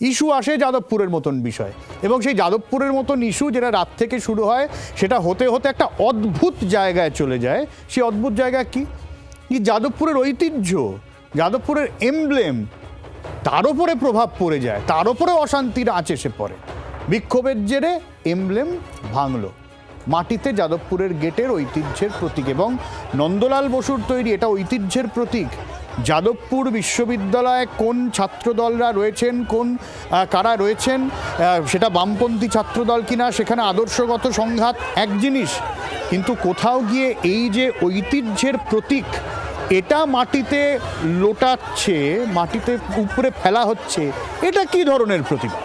Issue আসে যাদবপুরের মতন বিষয়, এবং সেই যাদবপুরের মতন ইস্যু যেটা রাত থেকে শুরু হয় সেটা হতে হতে একটা অদ্ভুত জায়গায় চলে যায়। সেই অদ্ভুত জায়গা কি যাদবপুরের ঐতিহ্য, যাদবপুরের এমব্লেম, তার উপরে প্রভাব পড়ে যায়, তার উপরে অশান্তির আঁচ এসে পড়ে। বিক্ষোভের জেরে এমব্লেম ভাঙলো, মাটিতে যাদবপুরের গেটের ঐতিহ্যের প্রতীক, এবং নন্দলাল বসুর তৈরি এটা ঐতিহ্যের প্রতীক। যাদবপুর বিশ্ববিদ্যালয়ে কোন ছাত্রদলরা রয়েছেন, কারা রয়েছেন, সেটা বামপন্থী ছাত্রদল কিনা, সেখানে আদর্শগত সংঘাত এক জিনিস, কিন্তু কোথাও গিয়ে এই যে ঐতিহ্যের প্রতীক এটা মাটিতে লোটাচ্ছে, মাটিতে উপরে ফেলা হচ্ছে, এটা কি ধরনের প্রতিবাদ?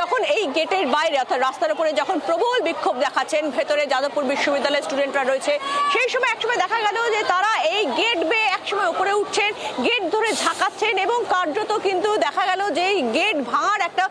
যখন এই গেটের বাইরে অর্থাৎ রাস্তার উপরে যখন প্রবল বিক্ষোভ দেখাচ্ছেন, ভেতরে যাদবপুর বিশ্ববিদ্যালয়ের স্টুডেন্টরা রয়েছে, সেই সময় একসময় দেখা গেল যে তারা এই গেট বেয়ে একসময় উপরে উঠছেন, গেট ধরে ঝাঁকাচ্ছেন, এবং কার্যত কিন্তু দেখা গেল যে এই গেট ভাঙার একটা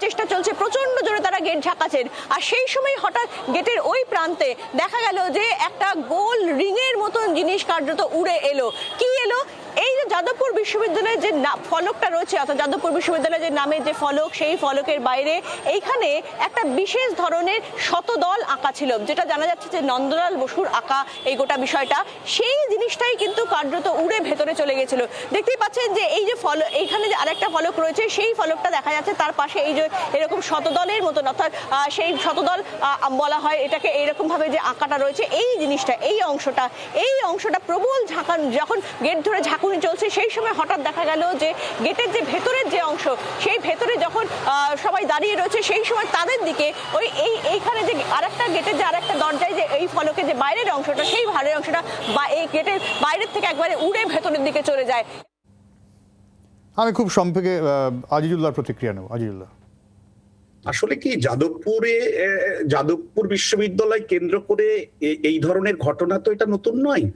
চেষ্টা চলছে, প্রচন্ড জোরে তারা গেট ঝাঁকাচ্ছেন। আর সেই সময় হঠাৎ গেটের ওই প্রান্তে দেখা গেল যে একটা গোল রিংয়ের মতন জিনিস কার্যত উড়ে এলো। কি এলো? এই যে যাদবপুর বিশ্ববিদ্যালয়ের যে ফলকটা রয়েছে, অর্থাৎ যাদবপুর বিশ্ববিদ্যালয়ের যে নামের যে ফলক, সেই ফলকের বাইরে এইখানে একটা বিশেষ ধরনের শতদল আঁকা ছিল, যেটা জানা যাচ্ছে যে নন্দলাল বসুর আঁকা এই গোটা বিষয়টা, সেই জিনিসটাই কিন্তু কার্যত উড়ে ভেতরে চলে গেছিল। দেখতেই পাচ্ছেন যে এই যে এইখানে যে আরেকটা ফলক রয়েছে, সেই ফলকটা দেখা যাচ্ছে, তার পাশে এই যে এরকম শতদলের মতন, অর্থাৎ সেই শতদল বলা হয় এটাকে, এইরকম ভাবে যে আঁকাটা রয়েছে, এই জিনিসটা, এই অংশটা প্রবল ঝাঁকান, যখন গেট ধরে ঝাঁকুনি চলছে, সেই সময় হঠাৎ দেখা গেল যে গেটের যে ভেতরের যে অংশ, সেই ভেতরে যখন সবাই দাঁড়িয়ে রয়েছে, সেই সময় তাদের দিকে ওই এইখানে যে আরেকটা গেটের যে আরেকটা দরজায় যে এই ফলকের যে বাইরের অংশটা, সেই বাইরের অংশটা বা এই গেটের বাইরের থেকে একবারে উড়ে ভেতরের দিকে চলে যায়। আমি খুব সংক্ষেপে আজিজুল্লাহর প্রতিক্রিয়া নেব। আজিজুল্লাহ, আসলে কি যাদবপুর বিশ্ববিদ্যালয় কেন্দ্র করে এই ধরনের ঘটনা তো এটা নতুন নয়।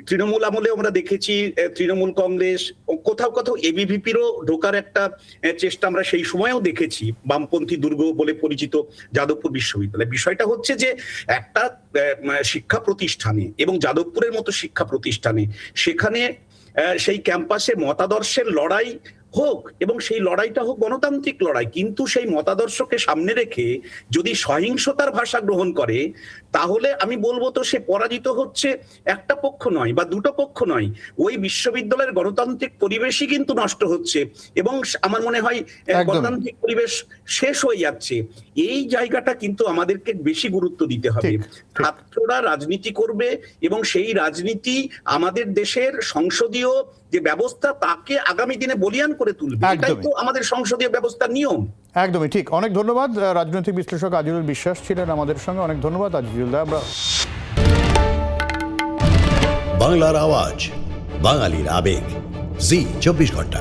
তৃণমূল আমলে আমরা দেখেছি, তৃণমূল কংগ্রেস, কোথাও কোথাও এবিভিপিরও ঢোকার একটা চেষ্টা আমরা সেই সময়ও দেখেছি, বামপন্থী দুর্গ বলে পরিচিত যাদবপুর বিশ্ববিদ্যালয়। বিষয়টা হচ্ছে যে একটা শিক্ষা প্রতিষ্ঠানে, এবং যাদবপুরের মতো শিক্ষা প্রতিষ্ঠানে, সেখানে সেই ক্যাম্পাসে মতাদর্শের লড়াই হোক, এবং সেই লড়াইটা হোক গণতান্ত্রিক লড়াই, কিন্তু সেই মতাদর্শকে সামনে রেখে যদি সহিংসতার ভাষা গ্রহণ করে, তাহলে আমি বলবো তো সে পরাজিত হচ্ছে একটা পক্ষ নয় বা দুটো পক্ষ নয়, ওই বিশ্ববিদ্যালয়ের গণতান্ত্রিক পরিবেশই কিন্তু নষ্ট হচ্ছে, এবং আমার মনে হয় গণতান্ত্রিক পরিবেশ শেষ হয়ে যাচ্ছে। এই জায়গাটা কিন্তু আমাদেরকে বেশি গুরুত্ব দিতে হবে। ছাত্ররা রাজনীতি করবে, এবং সেই রাজনীতি আমাদের দেশের সংসদীয় যে ব্যবস্থা তাকে আগামী দিনে বলিয়ান করে তুলবে, এটাই তো আমাদের সংসদীয় ব্যবস্থার নিয়ম। একদমই ঠিক। অনেক ধন্যবাদ। রাজনৈতিক বিশ্লেষক আজিজুল বিশ্বাস ছিলেন আমাদের সঙ্গে। অনেক ধন্যবাদ আজিজুল দা। বাংলার আওয়াজ, বাঙালির আবেগ, জি 24 ঘন্টা।